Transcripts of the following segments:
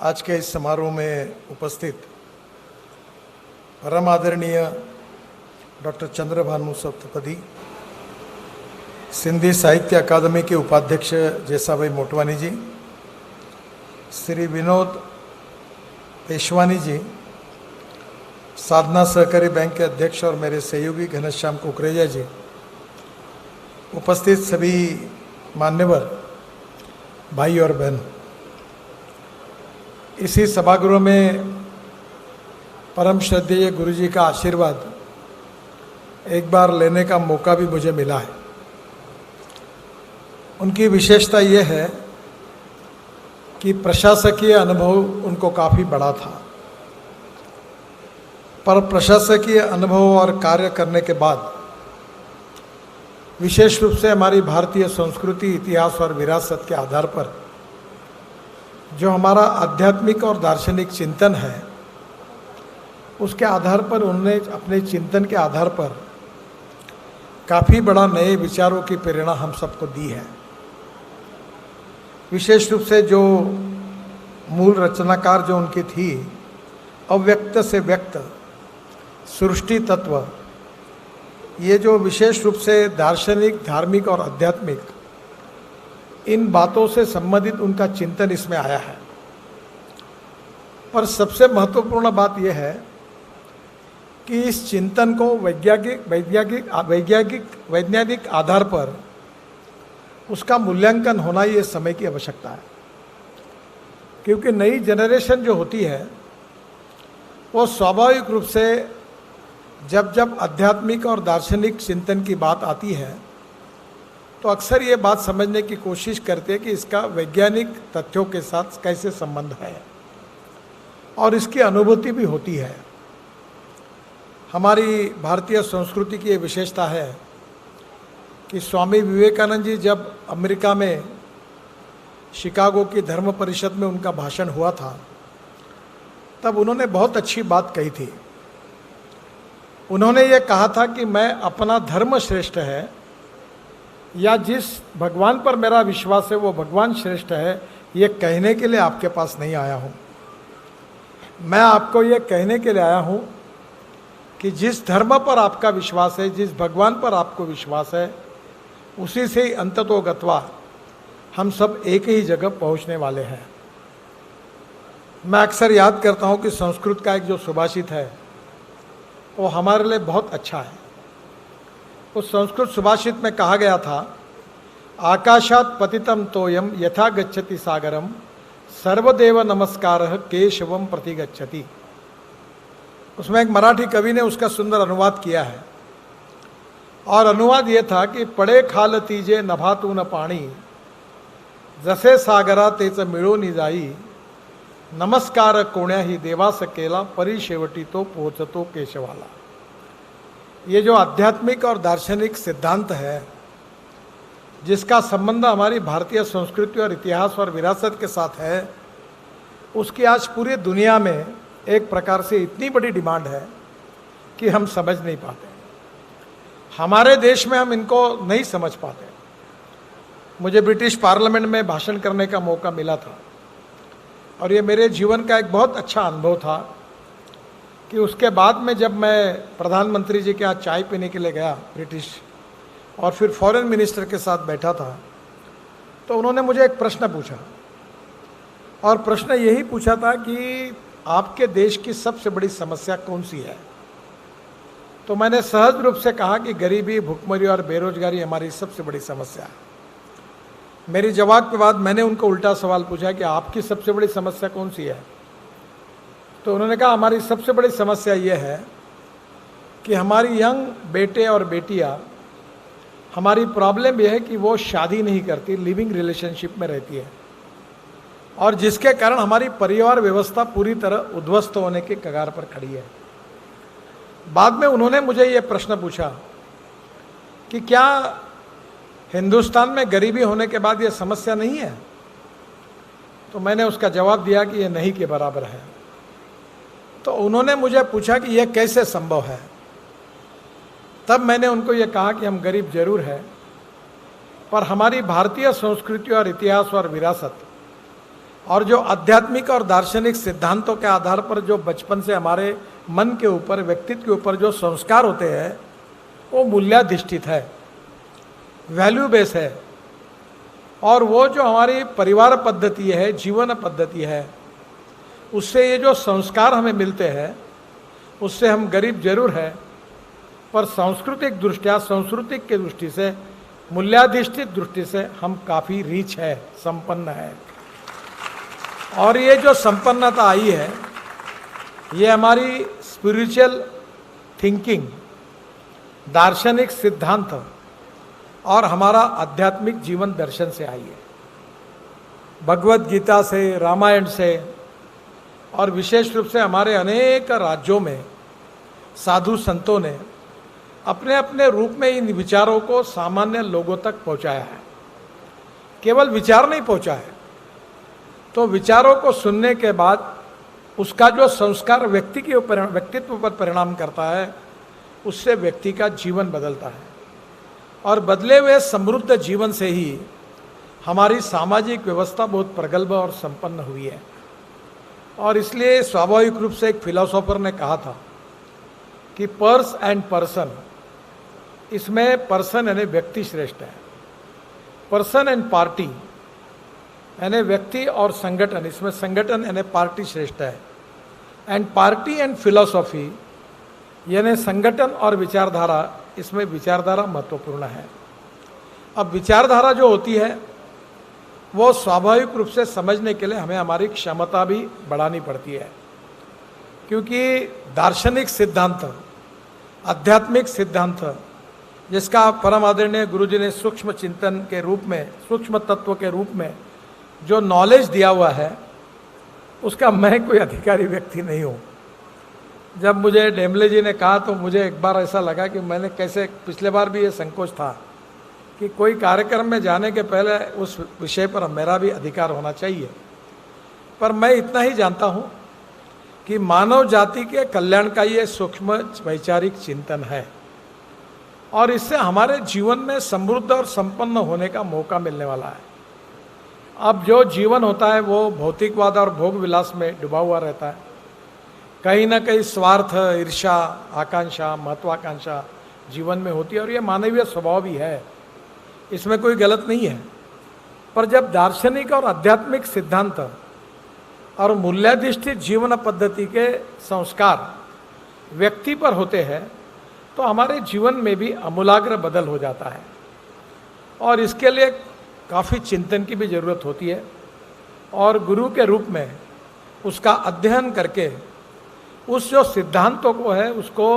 आज के इस समारोह में उपस्थित परम आदरणीय डॉक्टर चंद्रभानु सप्तपदी, सिंधी साहित्य अकादमी के उपाध्यक्ष जैसाभाई मोटवानी जी, श्री विनोद पेशवानी जी, साधना सहकारी बैंक के अध्यक्ष और मेरे सहयोगी घनश्याम कुकरेजा जी, उपस्थित सभी मान्यवर भाई और बहन, इसी सभागृह में परम श्रद्धेय गुरु जी का आशीर्वाद एक बार लेने का मौका भी मुझे मिला है। उनकी विशेषता ये है कि प्रशासकीय अनुभव उनको काफ़ी बड़ा था, पर प्रशासकीय अनुभव और कार्य करने के बाद विशेष रूप से हमारी भारतीय संस्कृति, इतिहास और विरासत के आधार पर जो हमारा आध्यात्मिक और दार्शनिक चिंतन है, उसके आधार पर उन्होंने अपने चिंतन के आधार पर काफ़ी बड़ा नए विचारों की प्रेरणा हम सबको दी है। विशेष रूप से जो मूल रचनाकार जो उनकी थी, अव्यक्त से व्यक्त, सृष्टि तत्व, ये जो विशेष रूप से दार्शनिक, धार्मिक और आध्यात्मिक, इन बातों से संबंधित उनका चिंतन इसमें आया है। पर सबसे महत्वपूर्ण बात यह है कि इस चिंतन को वैज्ञानिक आधार पर उसका मूल्यांकन होना, ये समय की आवश्यकता है। क्योंकि नई जनरेशन जो होती है वो स्वाभाविक रूप से जब आध्यात्मिक और दार्शनिक चिंतन की बात आती है तो अक्सर ये बात समझने की कोशिश करते हैं कि इसका वैज्ञानिक तथ्यों के साथ कैसे संबंध है, और इसकी अनुभूति भी होती है। हमारी भारतीय संस्कृति की ये विशेषता है कि स्वामी विवेकानंद जी जब अमेरिका में शिकागो की धर्म परिषद में उनका भाषण हुआ था, तब उन्होंने बहुत अच्छी बात कही थी। उन्होंने ये कहा था कि मैं अपना धर्म श्रेष्ठ है, या जिस भगवान पर मेरा विश्वास है वो भगवान श्रेष्ठ है, ये कहने के लिए आपके पास नहीं आया हूँ। मैं आपको ये कहने के लिए आया हूँ कि जिस धर्म पर आपका विश्वास है, जिस भगवान पर आपको विश्वास है, उसी से ही अंततोगत्वा हम सब एक ही जगह पहुँचने वाले हैं। मैं अक्सर याद करता हूँ कि संस्कृत का एक जो सुभाषित है वो हमारे लिए बहुत अच्छा है। उस संस्कृत सुभाषित में कहा गया था, आकाशात पतितम तोयम यथा गच्छति सागरम सर्वदेव नमस्कारः केशवम प्रति गच्छति। उसमें एक मराठी कवि ने उसका सुंदर अनुवाद किया है, और अनुवाद ये था कि पडे खाल तीजे नभातू न पाणी, जसे सागरा तेच मिळून जाई, नमस्कार कोण्याही देवास केला, परी शेवटी तो पोहोचतो केशवाला। ये जो आध्यात्मिक और दार्शनिक सिद्धांत है, जिसका संबंध हमारी भारतीय संस्कृति और इतिहास और विरासत के साथ है, उसकी आज पूरी दुनिया में एक प्रकार से इतनी बड़ी डिमांड है कि हम समझ नहीं पाते। हमारे देश में हम इनको नहीं समझ पाते। मुझे ब्रिटिश पार्लियामेंट में भाषण करने का मौका मिला था, और ये मेरे जीवन का एक बहुत अच्छा अनुभव था कि उसके बाद में जब मैं प्रधानमंत्री जी के यहाँ चाय पीने के लिए गया ब्रिटिश, और फिर फॉरेन मिनिस्टर के साथ बैठा था, तो उन्होंने मुझे एक प्रश्न पूछा, और प्रश्न यही पूछा था कि आपके देश की सबसे बड़ी समस्या कौन सी है। तो मैंने सहज रूप से कहा कि गरीबी, भुखमरी और बेरोजगारी हमारी सबसे बड़ी समस्या है। मेरी जवाब के बाद मैंने उनको उल्टा सवाल पूछा कि आपकी सबसे बड़ी समस्या कौन सी है। तो उन्होंने कहा, हमारी सबसे बड़ी समस्या ये है कि हमारी यंग बेटे और बेटियां, हमारी प्रॉब्लम यह है कि वो शादी नहीं करती, लिविंग रिलेशनशिप में रहती है, और जिसके कारण हमारी परिवार व्यवस्था पूरी तरह उद्ध्वस्त होने के कगार पर खड़ी है। बाद में उन्होंने मुझे ये प्रश्न पूछा कि क्या हिंदुस्तान में गरीबी होने के बाद ये समस्या नहीं है। तो मैंने उसका जवाब दिया कि ये नहीं के बराबर है। तो उन्होंने मुझे पूछा कि यह कैसे संभव है। तब मैंने उनको ये कहा कि हम गरीब जरूर हैं, पर हमारी भारतीय संस्कृति और इतिहास और विरासत और जो आध्यात्मिक और दार्शनिक सिद्धांतों के आधार पर जो बचपन से हमारे मन के ऊपर, व्यक्तित्व के ऊपर जो संस्कार होते हैं वो मूल्याधिष्ठित है, वैल्यू बेस है। और वो जो हमारी परिवार पद्धति है, जीवन पद्धति है, उससे ये जो संस्कार हमें मिलते हैं उससे हम गरीब जरूर हैं, पर सांस्कृतिक दृष्टिया, सांस्कृतिक की दृष्टि से, मूल्याधिष्ठित दृष्टि से हम काफ़ी रिच है, संपन्न है। और ये जो संपन्नता आई है ये हमारी स्पिरिचुअल थिंकिंग, दार्शनिक सिद्धांत और हमारा आध्यात्मिक जीवन दर्शन से आई है। भगवत गीता से, रामायण से, और विशेष रूप से हमारे अनेक राज्यों में साधु संतों ने अपने अपने रूप में इन विचारों को सामान्य लोगों तक पहुंचाया है। केवल विचार नहीं पहुंचा है, तो विचारों को सुनने के बाद उसका जो संस्कार व्यक्ति के ऊपर, व्यक्तित्व पर परिणाम करता है, उससे व्यक्ति का जीवन बदलता है। और बदले हुए समृद्ध जीवन से ही हमारी सामाजिक व्यवस्था बहुत प्रगल्भ और संपन्न हुई है। और इसलिए स्वाभाविक रूप से एक फिलोसोफर ने कहा था कि पर्स एंड पर्सन, इसमें पर्सन यानी व्यक्ति श्रेष्ठ है, पर्सन एंड पार्टी यानी व्यक्ति और संगठन, इसमें संगठन यानी पार्टी श्रेष्ठ है, एंड पार्टी एंड फिलोसॉफी यानी संगठन और विचारधारा, इसमें विचारधारा महत्वपूर्ण है। अब विचारधारा जो होती है वो स्वाभाविक रूप से समझने के लिए हमें हमारी क्षमता भी बढ़ानी पड़ती है, क्योंकि दार्शनिक सिद्धांत, आध्यात्मिक सिद्धांत, जिसका परम आदरणीय गुरु जी ने सूक्ष्म चिंतन के रूप में, सूक्ष्म तत्व के रूप में जो नॉलेज दिया हुआ है, उसका मैं कोई अधिकारी व्यक्ति नहीं हूँ। जब मुझे डेमले जी ने कहा तो मुझे एक बार ऐसा लगा कि मैंने कैसे, पिछले बार भी ये संकोच था कि कोई कार्यक्रम में जाने के पहले उस विषय पर मेरा भी अधिकार होना चाहिए। पर मैं इतना ही जानता हूँ कि मानव जाति के कल्याण का ये सूक्ष्म वैचारिक चिंतन है, और इससे हमारे जीवन में समृद्ध और संपन्न होने का मौका मिलने वाला है। अब जो जीवन होता है वो भौतिकवाद और भोग विलास में डूबा हुआ रहता है, कहीं ना कहीं स्वार्थ, ईर्ष्या, आकांक्षा, महत्वाकांक्षा जीवन में होती है, और ये मानवीय स्वभाव भी है, इसमें कोई गलत नहीं है। पर जब दार्शनिक और आध्यात्मिक सिद्धांत और मूल्याधिष्ठित जीवन पद्धति के संस्कार व्यक्ति पर होते हैं तो हमारे जीवन में भी आमूलाग्र बदल हो जाता है, और इसके लिए काफ़ी चिंतन की भी ज़रूरत होती है। और गुरु के रूप में उसका अध्ययन करके उस जो सिद्धांतों को है उसको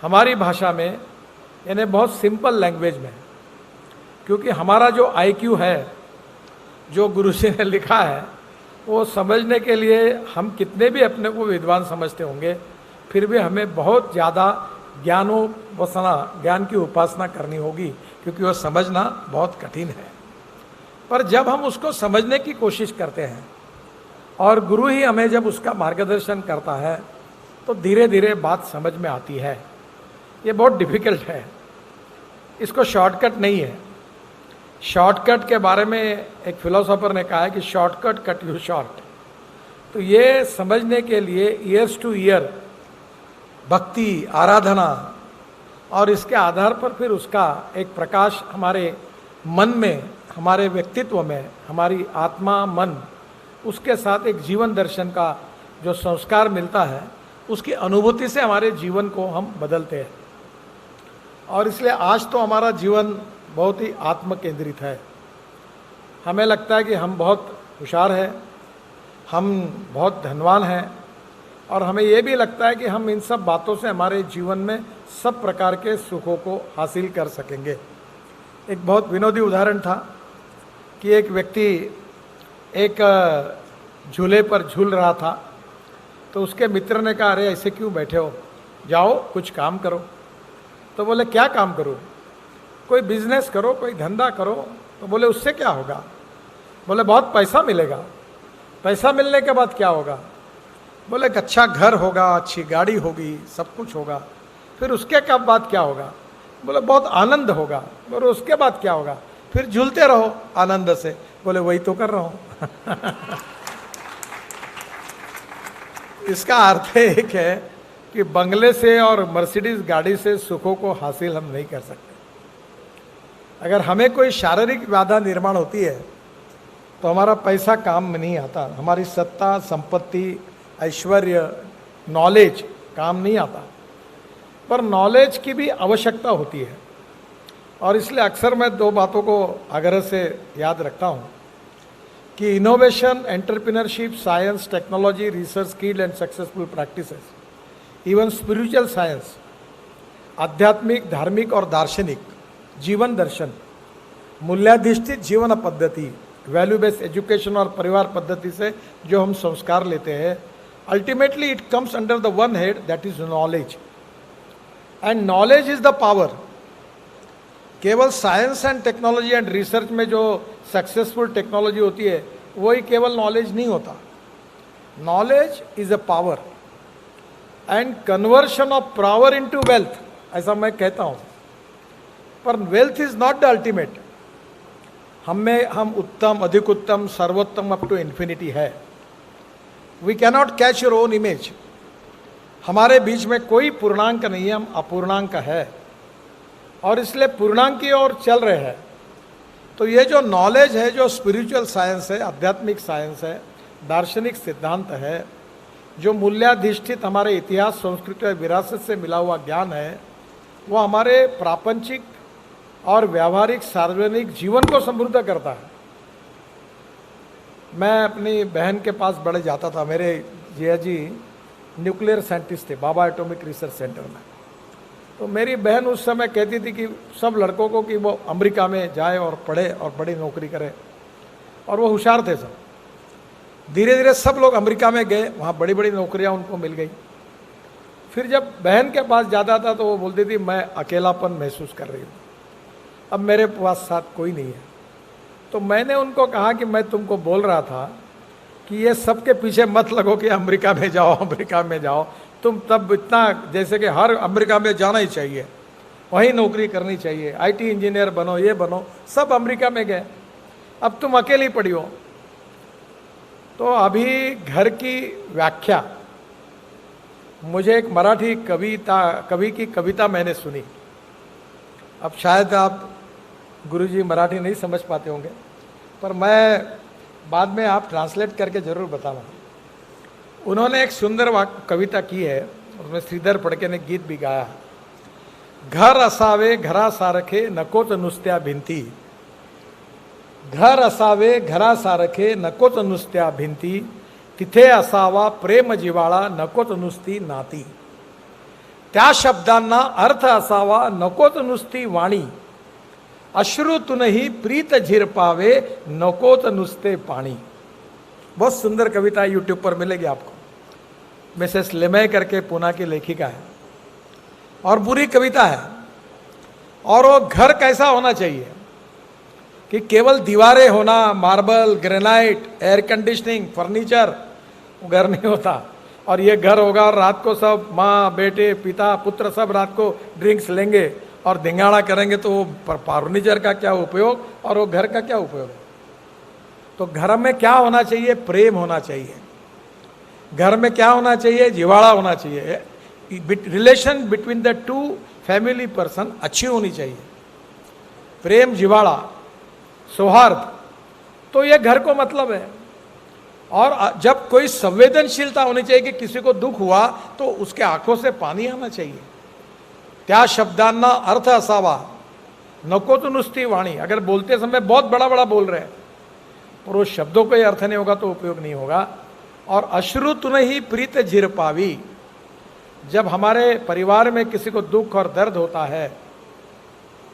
हमारी भाषा में, यानी बहुत सिंपल लैंग्वेज में, क्योंकि हमारा जो IQ है, जो गुरु जी ने लिखा है, वो समझने के लिए हम कितने भी अपने को विद्वान समझते होंगे, फिर भी हमें बहुत ज़्यादा ज्ञानोपासना, ज्ञान की उपासना करनी होगी, क्योंकि वो समझना बहुत कठिन है। पर जब हम उसको समझने की कोशिश करते हैं और गुरु ही हमें जब उसका मार्गदर्शन करता है तो धीरे धीरे बात समझ में आती है। ये बहुत डिफिकल्ट है, इसको शॉर्टकट नहीं है। शॉर्टकट के बारे में एक फिलोसोफर ने कहा है कि शॉर्टकट कट यू शॉर्ट। तो ये समझने के लिए ईयर्स टू ईयर भक्ति, आराधना, और इसके आधार पर फिर उसका एक प्रकाश हमारे मन में, हमारे व्यक्तित्व में, हमारी आत्मा, मन, उसके साथ एक जीवन दर्शन का जो संस्कार मिलता है, उसकी अनुभूति से हमारे जीवन को हम बदलते हैं। और इसलिए आज तो हमारा जीवन बहुत ही आत्म केंद्रित है। हमें लगता है कि हम बहुत होशियार हैं, हम बहुत धनवान हैं, और हमें ये भी लगता है कि हम इन सब बातों से हमारे जीवन में सब प्रकार के सुखों को हासिल कर सकेंगे। एक बहुत विनोदी उदाहरण था कि एक व्यक्ति एक झूले पर झूल रहा था, तो उसके मित्र ने कहा, अरे ऐसे क्यों बैठे हो, जाओ कुछ काम करो। तो बोले क्या काम करूं? कोई बिजनेस करो, कोई धंधा करो। तो बोले उससे क्या होगा? बोले बहुत पैसा मिलेगा। पैसा मिलने के बाद क्या होगा? बोले अच्छा घर होगा, अच्छी गाड़ी होगी, सब कुछ होगा। फिर उसके बाद क्या होगा? बोले बहुत आनंद होगा। बोले उसके बाद क्या होगा? फिर झूलते रहो आनंद से। बोले वही तो कर रहा हूं। इसका अर्थ एक है कि बंगले से और मर्सिडीज गाड़ी से सुखों को हासिल हम नहीं कर सकते। अगर हमें कोई शारीरिक बाधा निर्माण होती है तो हमारा पैसा काम में नहीं आता, हमारी सत्ता, संपत्ति, ऐश्वर्य, नॉलेज काम नहीं आता। पर नॉलेज की भी आवश्यकता होती है, और इसलिए अक्सर मैं दो बातों को आग्रह से याद रखता हूँ कि innovation, entrepreneurship, science, technology, research, skill and successful practices, even spiritual science, आध्यात्मिक, धार्मिक और दार्शनिक जीवन दर्शन, मूल्याधिष्ठित जीवन पद्धति, वैल्यू बेस्ड एजुकेशन और परिवार पद्धति से जो हम संस्कार लेते हैं, ultimately it comes under the one head, that is knowledge. And knowledge is the power. केवल science and technology and research में जो सक्सेसफुल टेक्नोलॉजी होती है वही केवल नॉलेज नहीं होता। Knowledge is a power and conversion of power into wealth, ऐसा मैं कहता हूं। पर wealth is not the ultimate. हम उत्तम, अधिक उत्तम, सर्वोत्तम अप टू इन्फिनिटी है। We cannot catch your own image. हमारे बीच में कोई पूर्णांक नहीं है, हम अपूर्णांक है, और इसलिए पूर्णांक की ओर चल रहे हैं। तो ये जो नॉलेज है, जो स्पिरिचुअल साइंस है, आध्यात्मिक साइंस है, दार्शनिक सिद्धांत है, जो मूल्याधिष्ठित हमारे इतिहास, संस्कृति और विरासत से मिला हुआ ज्ञान है, वो हमारे प्रापंचिक और व्यावहारिक सार्वजनिक जीवन को समृद्ध करता है। मैं अपनी बहन के पास बड़े जाता था। मेरे जिया जी न्यूक्लियर साइंटिस्ट थे बाबा एटॉमिक रिसर्च सेंटर में। तो मेरी बहन उस समय कहती थी कि सब लड़कों को कि वो अमेरिका में जाए और पढ़े और बड़ी नौकरी करे, और वो होशियार थे सब। धीरे धीरे सब लोग अमेरिका में गए, वहाँ बड़ी बड़ी नौकरियाँ उनको मिल गई। फिर जब बहन के पास जाता था तो वो बोलती थी मैं अकेलापन महसूस कर रही हूँ, अब मेरे पास साथ कोई नहीं है। तो मैंने उनको कहा कि मैं तुमको बोल रहा था कि ये सबके पीछे मत लगो कि अमेरिका में जाओ, अमेरिका में जाओ। तुम तब इतना जैसे कि हर अमेरिका में जाना ही चाहिए, वहीं नौकरी करनी चाहिए, आईटी इंजीनियर बनो, ये बनो, सब अमेरिका में गए, अब तुम अकेली पड़ी हो। तो अभी घर की व्याख्या, मुझे एक मराठी कवि की कविता मैंने सुनी। अब शायद आप गुरुजी मराठी नहीं समझ पाते होंगे, पर मैं बाद में आप ट्रांसलेट करके जरूर बताना। उन्होंने एक सुंदर कविता की है, उसमें श्रीधर फडके ने गीत भी गाया। घर असावे घरा सारखे नकोच नुसत्या भिंती, घर असावे घरा सारखे नकोच नुसत्या भिंती, तिथे असावा प्रेम जिवाळा नकोच नुसती नाती, त्या शब्दांना अर्थ असावा नकोच नुसती वाणी, अश्रुतूनही प्रीत झिरपावे नकोच नुसते पाणी। बहुत सुंदर कविता यूट्यूब पर मिलेगी आपको। मिसेस लेमे करके पुणे की लेखिका है, और बुरी कविता है। और वो घर कैसा होना चाहिए कि केवल दीवारें होना, marble, granite, air conditioning, furniture, वो घर नहीं होता। और ये घर होगा और रात को सब माँ, बेटे, पिता, पुत्र सब रात को ड्रिंक्स लेंगे और धिंगाड़ा करेंगे, तो वो फर्नीचर का क्या उपयोग और वो घर का क्या उपयोग। तो घर में क्या होना चाहिए? प्रेम होना चाहिए। घर में क्या होना चाहिए? जिवाड़ा होना चाहिए। Relation between the two family person अच्छी होनी चाहिए, प्रेम, जिवाड़ा, सौहार्द, तो ये घर को मतलब है। और जब कोई संवेदनशीलता होनी चाहिए कि किसी को दुख हुआ तो उसके आंखों से पानी आना चाहिए। त्या शब्दांना अर्थ असावा नको तो नुसती वाणी। अगर बोलते समय बहुत बड़ा बड़ा बोल रहे हैं पर वो शब्दों को ही अर्थ नहीं होगा तो उपयोग नहीं होगा। और अश्रुतुन ही प्रीत झिर पावी। जब हमारे परिवार में किसी को दुख और दर्द होता है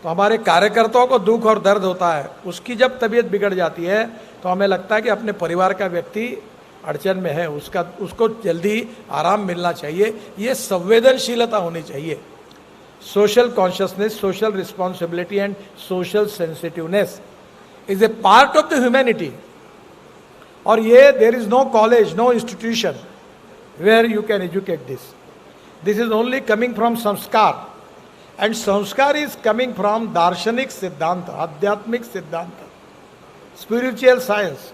तो हमारे कार्यकर्ताओं को दुख और दर्द होता है, उसकी जब तबीयत बिगड़ जाती है तो हमें लगता है कि अपने परिवार का व्यक्ति अड़चन में है, उसको जल्दी आराम मिलना चाहिए। ये संवेदनशीलता होनी चाहिए। Social consciousness, social responsibility and social sensitiveness is a part of the humanity. और ये there is no college, no institution where you can educate this. This is only coming from samskar, and samskar is coming from दार्शनिक सिद्धांत, आध्यात्मिक सिद्धांत, spiritual science.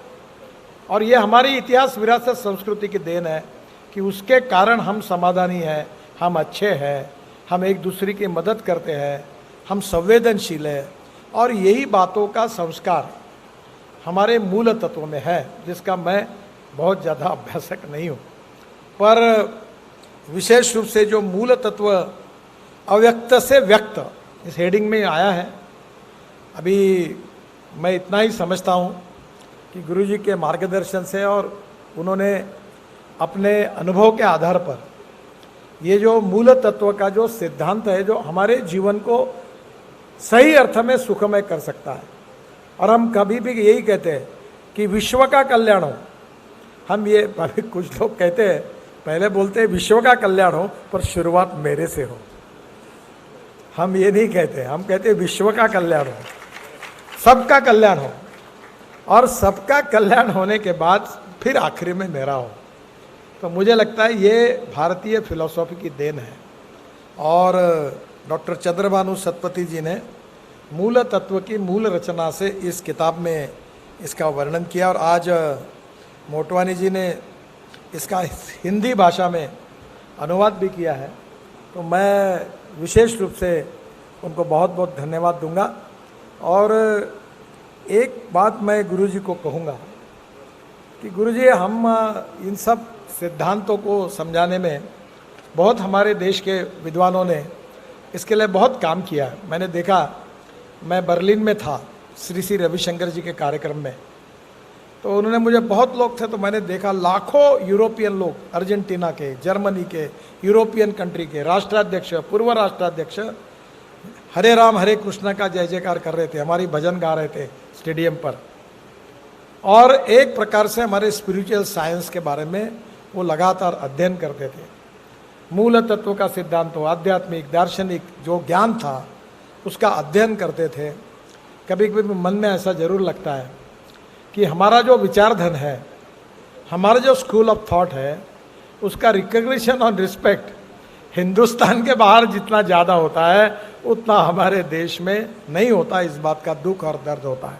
और ये हमारी इतिहास, विरासत, संस्कृति की देन है कि उसके कारण हम समाधानी हैं, हम अच्छे हैं, हम एक दूसरे की मदद करते हैं, हम संवेदनशील हैं। और यही बातों का संस्कार हमारे मूल तत्वों में है, जिसका मैं बहुत ज़्यादा अभ्यासक नहीं हूँ, पर विशेष रूप से जो मूल तत्व अव्यक्त से व्यक्त इस हेडिंग में आया है, अभी मैं इतना ही समझता हूँ कि गुरुजी के मार्गदर्शन से और उन्होंने अपने अनुभव के आधार पर ये जो मूल तत्व का जो सिद्धांत है, जो हमारे जीवन को सही अर्थ में सुखमय कर सकता है। और हम कभी भी यही कहते हैं कि विश्व का कल्याण हो। हम ये अभी कुछ लोग कहते हैं, पहले बोलते हैं विश्व का कल्याण हो, पर शुरुआत मेरे से हो। हम ये नहीं कहते, हम कहते हैं विश्व का कल्याण हो, सबका कल्याण हो, और सबका कल्याण होने के बाद फिर आखिरी में मेरा हो। तो मुझे लगता है ये भारतीय फिलॉसफी की देन है। और डॉक्टर चंद्रभानु सतपथी जी ने मूल तत्व की मूल रचना से इस किताब में इसका वर्णन किया, और आज मोटवानी जी ने इसका हिंदी भाषा में अनुवाद भी किया है। तो मैं विशेष रूप से उनको बहुत बहुत धन्यवाद दूंगा। और एक बात मैं गुरुजी को कहूँगा कि गुरुजी, हम इन सब सिद्धांतों को समझाने में बहुत हमारे देश के विद्वानों ने इसके लिए बहुत काम किया है। मैंने देखा, मैं बर्लिन में था श्री श्री रविशंकर जी के कार्यक्रम में, तो उन्होंने मुझे, बहुत लोग थे, तो मैंने देखा लाखों यूरोपियन लोग, अर्जेंटीना के, जर्मनी के, यूरोपियन कंट्री के राष्ट्राध्यक्ष, पूर्व राष्ट्राध्यक्ष हरे राम हरे कृष्ण का जय जयकार कर रहे थे, हमारी भजन गा रहे थे स्टेडियम पर। और एक प्रकार से हमारे स्पिरिचुअल साइंस के बारे में वो लगातार अध्ययन करते थे। मूल तत्व का सिद्धांत हो, आध्यात्मिक, दार्शनिक जो ज्ञान था उसका अध्ययन करते थे। कभी कभी मन में ऐसा जरूर लगता है कि हमारा जो विचारधन है, हमारा जो स्कूल ऑफ थॉट है, उसका रिकग्निशन और रिस्पेक्ट हिंदुस्तान के बाहर जितना ज़्यादा होता है उतना हमारे देश में नहीं होता। इस बात का दुख और दर्द होता है।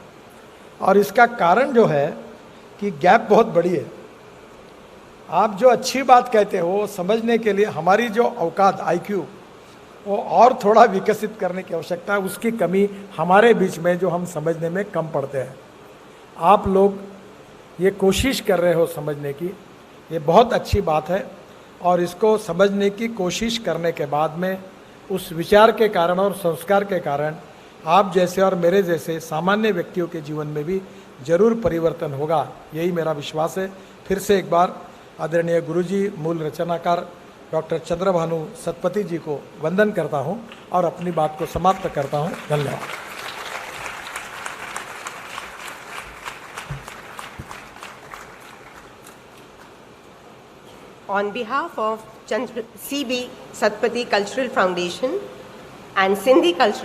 और इसका कारण जो है कि गैप बहुत बड़ी है। आप जो अच्छी बात कहते हो, समझने के लिए हमारी जो औकात, IQ, वो और थोड़ा विकसित करने की आवश्यकता है। उसकी कमी हमारे बीच में, जो हम समझने में कम पड़ते हैं। आप लोग ये कोशिश कर रहे हो समझने की, ये बहुत अच्छी बात है। और इसको समझने की कोशिश करने के बाद में उस विचार के कारण और संस्कार के कारण आप जैसे और मेरे जैसे सामान्य व्यक्तियों के जीवन में भी जरूर परिवर्तन होगा, यही मेरा विश्वास है। फिर से एक बार आदरणीय गुरुजी, मूल रचनाकार डॉक्टर चंद्रभानु सतपथी जी को वंदन करता हूं और अपनी बात को समाप्त करता हूं। धन्यवाद। On behalf of CB Satpathy Cultural Foundation and Sindhi Cultural